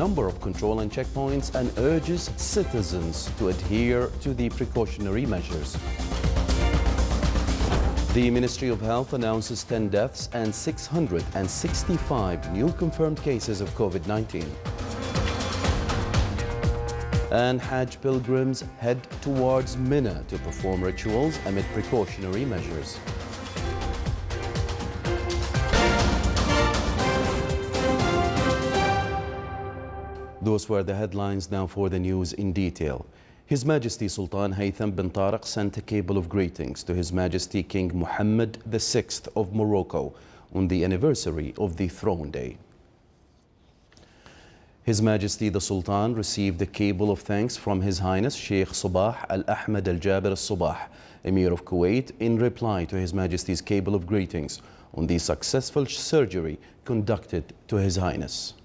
number of control and checkpoints and urges citizens to adhere to the precautionary measures. The Ministry of Health announces 10 deaths and 665 new confirmed cases of COVID-19. And Hajj pilgrims head towards Mina to perform rituals amid precautionary measures. Those were the headlines. Now for the news in detail. His Majesty Sultan Haytham bin Tariq sent a cable of greetings to His Majesty King Mohammed VI of Morocco on the anniversary of the Throne Day. His Majesty the Sultan received a cable of thanks from His Highness Sheikh Sabah Al Ahmed Al Jaber Al Sabah, Emir of Kuwait, in reply to His Majesty's cable of greetings on the successful surgery conducted to His Highness.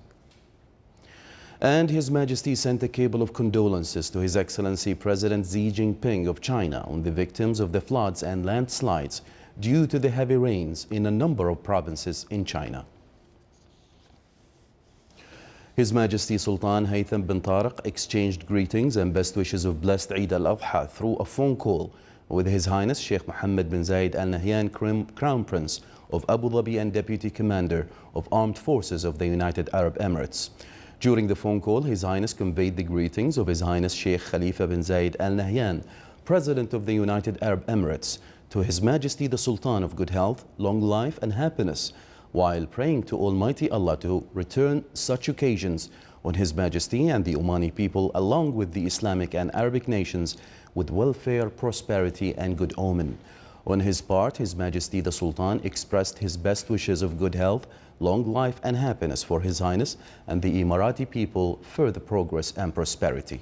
And His Majesty sent a cable of condolences to His Excellency President Xi Jinping of China on the victims of the floods and landslides due to the heavy rains in a number of provinces in China. His Majesty Sultan Haytham bin Tariq exchanged greetings and best wishes of blessed Eid al-Adha through a phone call with His Highness Sheikh Mohammed bin Zayed Al Nahyan, Crown Prince of Abu Dhabi and Deputy Commander of Armed Forces of the United Arab Emirates. During the phone call, His Highness conveyed the greetings of His Highness Sheikh Khalifa bin Zayed Al Nahyan, President of the United Arab Emirates, to His Majesty the Sultan of good health, long life and happiness, while praying to Almighty Allah to return such occasions on His Majesty and the Omani people, along with the Islamic and Arabic nations, with welfare, prosperity and good omen. On his part, His Majesty the Sultan expressed his best wishes of good health, long life and happiness for His Highness and the Emirati people, further progress and prosperity.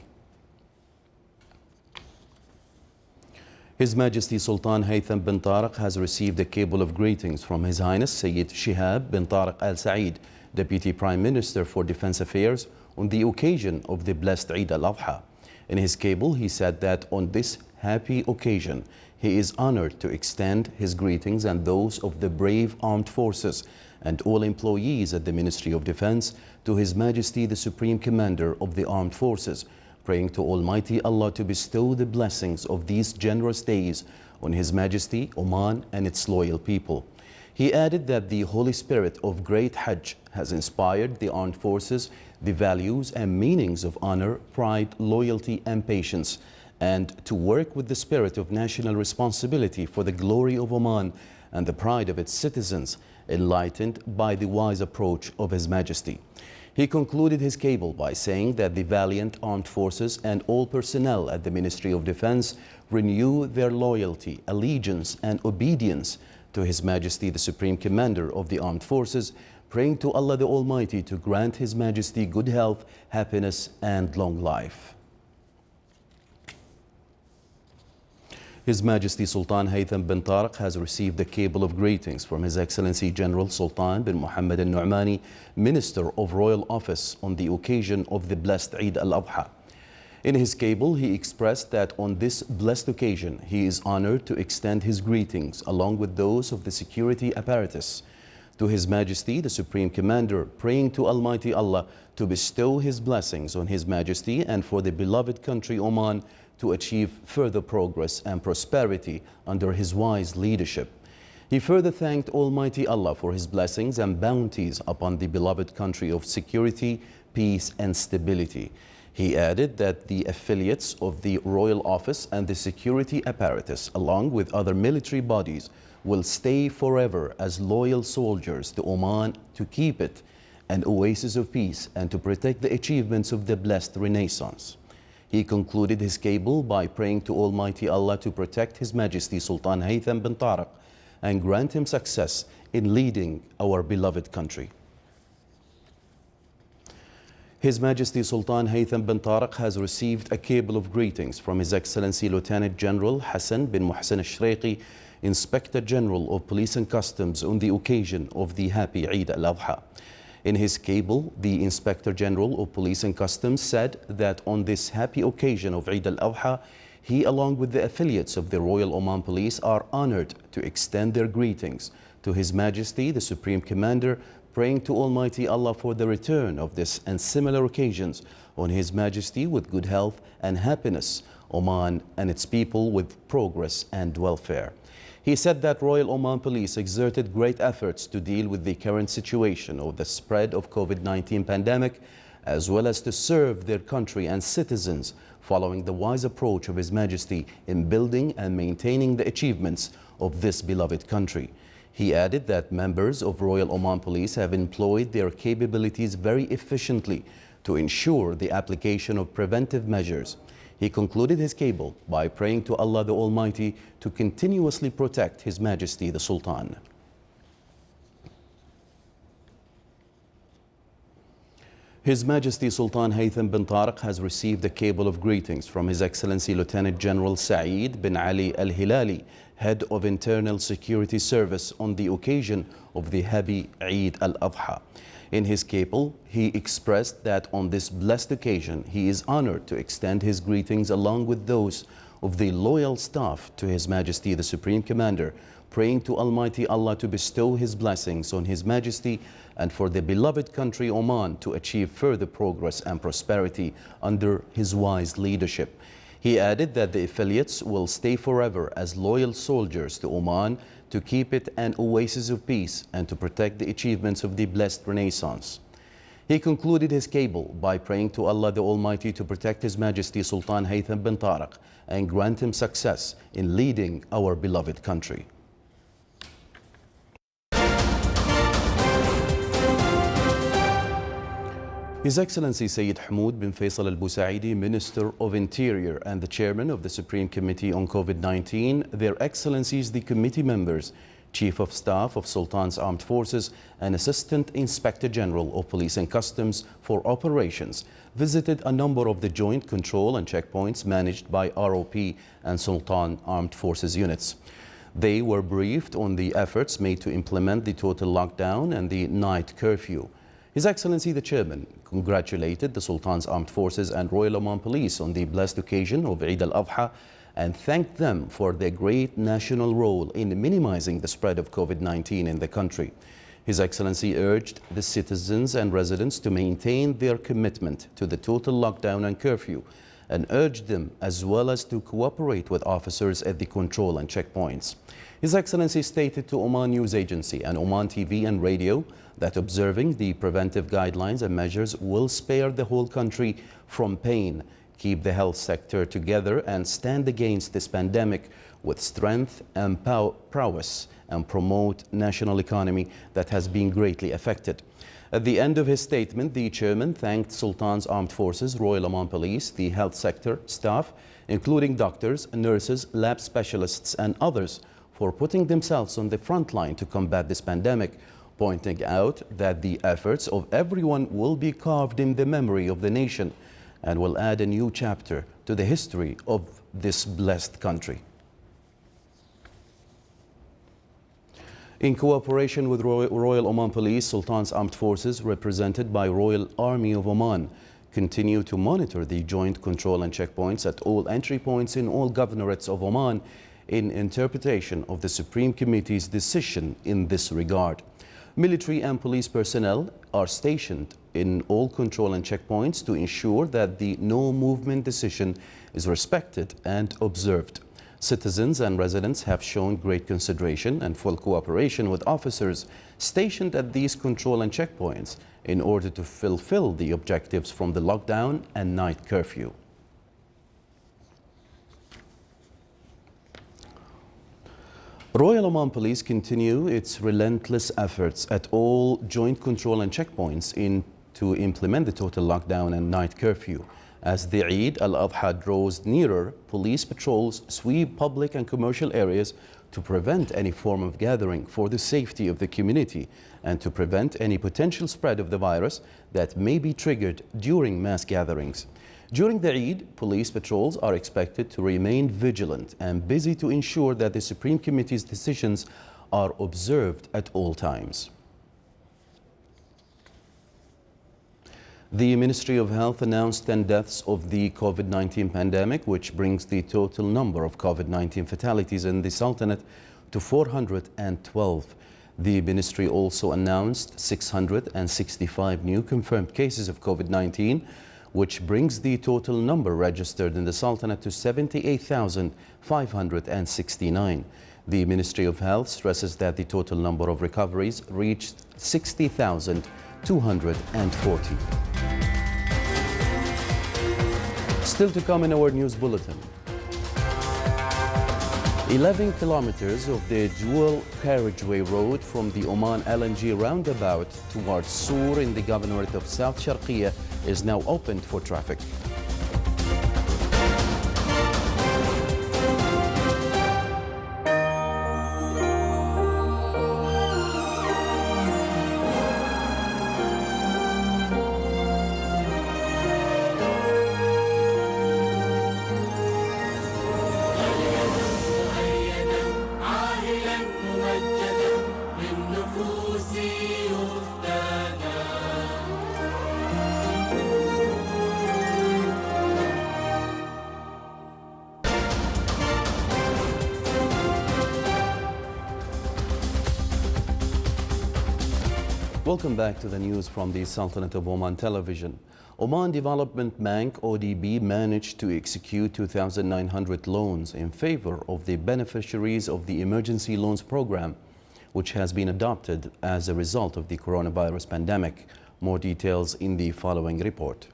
His Majesty Sultan Haytham bin Tariq has received a cable of greetings from His Highness Sayyid Shihab bin Tariq Al Saeed, Deputy Prime Minister for Defense Affairs, on the occasion of the blessed Eid al-Adha. In his cable, he said that on this happy occasion, he is honored to extend his greetings and those of the brave armed forces and all employees at the Ministry of Defense to His Majesty the Supreme Commander of the Armed Forces, praying to Almighty Allah to bestow the blessings of these generous days on His Majesty, Oman and its loyal people. He added that the Holy Spirit of Great Hajj has inspired the armed forces the values and meanings of honor, pride, loyalty and patience, and to work with the spirit of national responsibility for the glory of Oman and the pride of its citizens, enlightened by the wise approach of His Majesty. He concluded his cable by saying that the valiant armed forces and all personnel at the Ministry of Defense renew their loyalty, allegiance and obedience to His Majesty the Supreme Commander of the Armed Forces, praying to Allah the Almighty to grant His Majesty good health, happiness and long life. His Majesty Sultan Haytham bin Tariq has received a cable of greetings from His Excellency General Sultan bin Mohammed Al Nu'mani, Minister of Royal Office, on the occasion of the blessed Eid al-Adha. In his cable, he expressed that on this blessed occasion, he is honored to extend his greetings along with those of the security apparatus to His Majesty the Supreme Commander, praying to Almighty Allah to bestow His blessings on His Majesty and for the beloved country Oman to achieve further progress and prosperity under His wise leadership. He further thanked Almighty Allah for His blessings and bounties upon the beloved country of security, peace and stability. He added that the affiliates of the Royal Office and the security apparatus, along with other military bodies, will stay forever as loyal soldiers to Oman to keep it an oasis of peace and to protect the achievements of the blessed Renaissance. He concluded his cable by praying to Almighty Allah to protect His Majesty Sultan Haytham bin Tariq and grant him success in leading our beloved country. His Majesty Sultan Haytham bin Tariq has received a cable of greetings from His Excellency Lieutenant General Hassan bin Mohsen Al-Shriqi, Inspector General of Police and Customs, on the occasion of the happy Eid al-Adha. In his cable, the Inspector General of Police and Customs said that on this happy occasion of Eid al-Adha, he, along with the affiliates of the Royal Oman Police, are honored to extend their greetings to His Majesty, the Supreme Commander, praying to Almighty Allah for the return of this and similar occasions on His Majesty with good health and happiness, Oman and its people with progress and welfare. He said that Royal Oman Police exerted great efforts to deal with the current situation of the spread of COVID-19 pandemic, as well as to serve their country and citizens following the wise approach of His Majesty in building and maintaining the achievements of this beloved country. He added that members of Royal Oman Police have employed their capabilities very efficiently to ensure the application of preventive measures. He concluded his cable by praying to Allah the Almighty to continuously protect His Majesty the Sultan. His Majesty Sultan Haytham bin Tariq has received a cable of greetings from His Excellency Lieutenant General Saeed bin Ali Al-Hilali, Head of Internal Security Service, on the occasion of the happy Eid al-Adha. In his cable, he expressed that on this blessed occasion, he is honored to extend his greetings along with those of the loyal staff to His Majesty the Supreme Commander, praying to Almighty Allah to bestow His blessings on His Majesty and for the beloved country Oman to achieve further progress and prosperity under His wise leadership. He added that the affiliates will stay forever as loyal soldiers to Oman to keep it an oasis of peace and to protect the achievements of the blessed Renaissance. He concluded his cable by praying to Allah the Almighty to protect His Majesty Sultan Haytham bin Tariq and grant him success in leading our beloved country. His Excellency Sayyid Hamoud bin Faisal al-Busaidi, Minister of Interior and the Chairman of the Supreme Committee on COVID-19, Their Excellencies the committee members, Chief of Staff of Sultan's Armed Forces and Assistant Inspector General of Police and Customs for Operations, visited a number of the joint control and checkpoints managed by ROP and Sultan Armed Forces units. They were briefed on the efforts made to implement the total lockdown and the night curfew. His Excellency the Chairman congratulated the Sultan's Armed Forces and Royal Oman Police on the blessed occasion of Eid al-Adha and thanked them for their great national role in minimizing the spread of COVID-19 in the country. His Excellency urged the citizens and residents to maintain their commitment to the total lockdown and curfew and urged them as well as to cooperate with officers at the control and checkpoints. His Excellency stated to Oman News Agency and Oman TV and Radio that observing the preventive guidelines and measures will spare the whole country from pain, keep the health sector together and stand against this pandemic with strength and prowess and promote national economy that has been greatly affected. At the end of his statement, the chairman thanked Sultan's Armed Forces, Royal Oman Police, the health sector staff, including doctors, nurses, lab specialists and others for putting themselves on the front line to combat this pandemic, pointing out that the efforts of everyone will be carved in the memory of the nation and will add a new chapter to the history of this blessed country. In cooperation with Royal Oman Police, Sultan's Armed Forces, represented by Royal Army of Oman, continue to monitor the joint control and checkpoints at all entry points in all governorates of Oman in interpretation of the Supreme Committee's decision in this regard. Military and police personnel are stationed in all control and checkpoints to ensure that the no movement decision is respected and observed. Citizens and residents have shown great consideration and full cooperation with officers stationed at these control and checkpoints in order to fulfill the objectives from the lockdown and night curfew. Royal Oman Police continue its relentless efforts at all joint control and checkpoints to implement the total lockdown and night curfew. As the Eid al-Adha draws nearer, police patrols sweep public and commercial areas to prevent any form of gathering for the safety of the community and to prevent any potential spread of the virus that may be triggered during mass gatherings. During the Eid, police patrols are expected to remain vigilant and busy to ensure that the Supreme Committee's decisions are observed at all times. The Ministry of Health announced 10 deaths of the COVID-19 pandemic, which brings the total number of COVID-19 fatalities in the Sultanate to 412. The ministry also announced 665 new confirmed cases of COVID-19, which brings the total number registered in the Sultanate to 78,569. The Ministry of Health stresses that the total number of recoveries reached 60,240. Still to come in our news bulletin. 11 kilometers of the dual carriageway road from the Oman LNG roundabout towards Sur in the governorate of South Sharqiya is now opened for traffic. Welcome back to the news from the Sultanate of Oman Television. Oman Development Bank, ODB, managed to execute 2,900 loans in favor of the beneficiaries of the emergency loans program, which has been adopted as a result of the coronavirus pandemic. More details in the following report.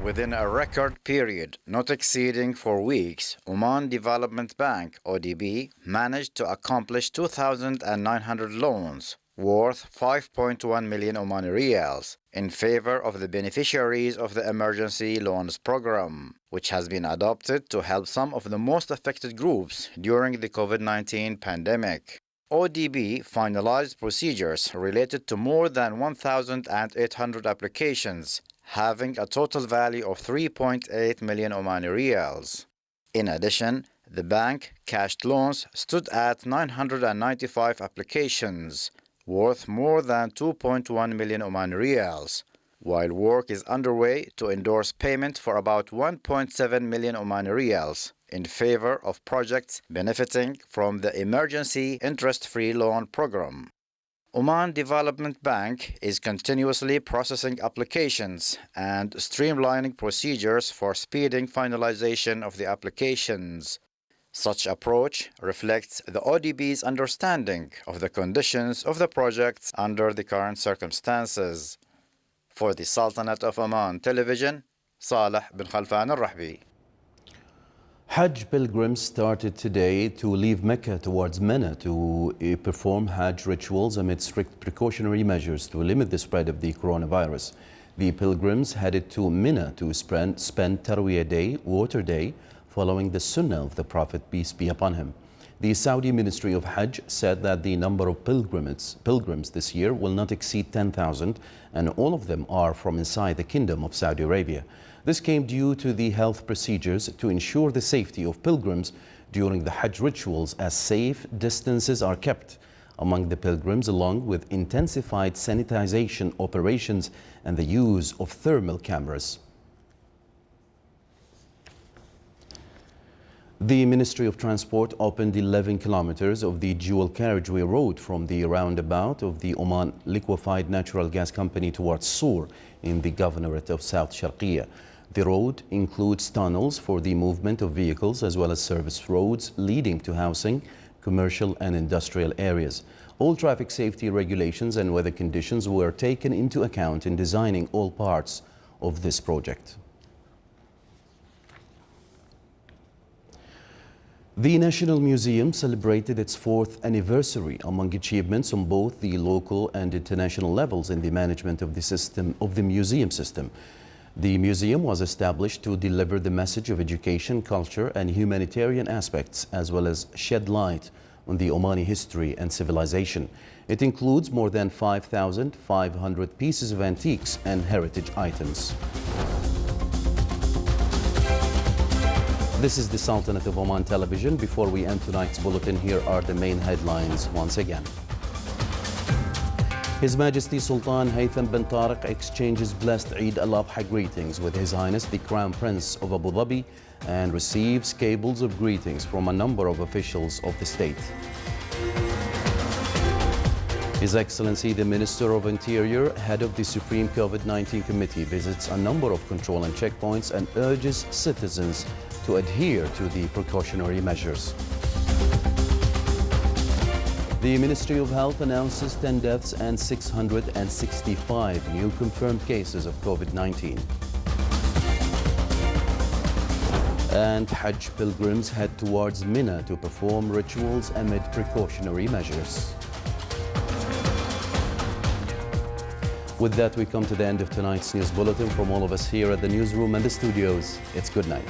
Within a record period not exceeding 4 weeks, Oman Development Bank, ODB, managed to accomplish 2,900 loans worth 5.1 million Omani Riyals in favor of the beneficiaries of the emergency loans program, which has been adopted to help some of the most affected groups during the COVID-19 pandemic. ODB finalized procedures related to more than 1,800 applications, having a total value of 3.8 million Omani Riyals. In addition, the bank cashed loans stood at 995 applications, worth more than 2.1 million Omani Riyals, while work is underway to endorse payment for about 1.7 million Omani Riyals in favor of projects benefiting from the emergency interest-free loan program. Oman Development Bank is continuously processing applications and streamlining procedures for speeding finalization of the applications. Such approach reflects the ODB's understanding of the conditions of the projects under the current circumstances. For the Sultanate of Oman Television, Saleh bin Khalfan al-Rahbi. Hajj pilgrims started today to leave Mecca towards Mina to perform Hajj rituals amid strict precautionary measures to limit the spread of the coronavirus. The pilgrims headed to Mina to spend Tarwiyah Day, Water Day, following the Sunnah of the Prophet, peace be upon him. The Saudi Ministry of Hajj said that the number of pilgrims this year will not exceed 10,000, and all of them are from inside the Kingdom of Saudi Arabia. This came due to the health procedures to ensure the safety of pilgrims during the Hajj rituals, as safe distances are kept among the pilgrims, along with intensified sanitization operations and the use of thermal cameras. The Ministry of Transport opened 11 kilometers of the dual carriageway road from the roundabout of the Oman Liquefied Natural Gas Company towards Sur in the governorate of South Sharqiya. The road includes tunnels for the movement of vehicles as well as service roads leading to housing, commercial and industrial areas. All traffic safety regulations and weather conditions were taken into account in designing all parts of this project. The National Museum celebrated its 4th anniversary among achievements on both the local and international levels in the management of the museum system. The museum was established to deliver the message of education, culture and humanitarian aspects, as well as shed light on the Omani history and civilization. It includes more than 5,500 pieces of antiques and heritage items. This is the Sultanate of Oman Television. Before we end tonight's bulletin, here are the main headlines once again. His Majesty Sultan Haytham bin Tariq exchanges blessed Eid al-Adha greetings with His Highness the Crown Prince of Abu Dhabi and receives cables of greetings from a number of officials of the state. His Excellency the Minister of Interior, head of the Supreme COVID-19 Committee, visits a number of control and checkpoints and urges citizens to adhere to the precautionary measures. The Ministry of Health announces 10 deaths and 665 new confirmed cases of COVID-19. And Hajj pilgrims head towards Mina to perform rituals amid precautionary measures. With that, we come to the end of tonight's news bulletin. From all of us here at the newsroom and the studios, it's good night.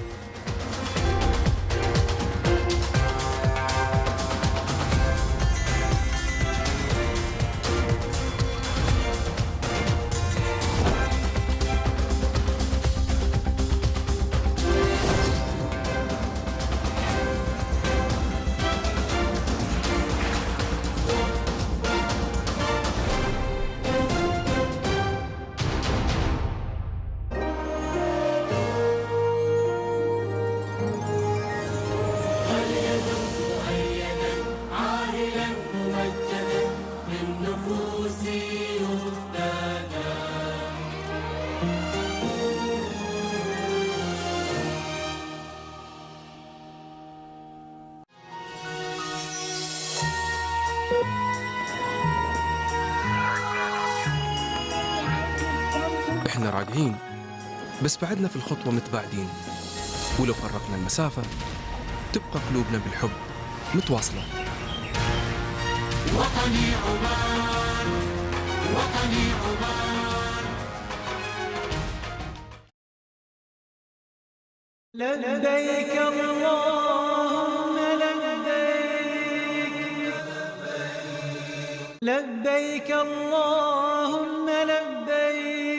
احنا راجعين بس بعدنا في الخطوة متباعدين، ولو فرقنا المسافة تبقى قلوبنا بالحب متواصلة. وطني عمان، وطني عمان. لبيك اللهم لبيك، لبيك اللهم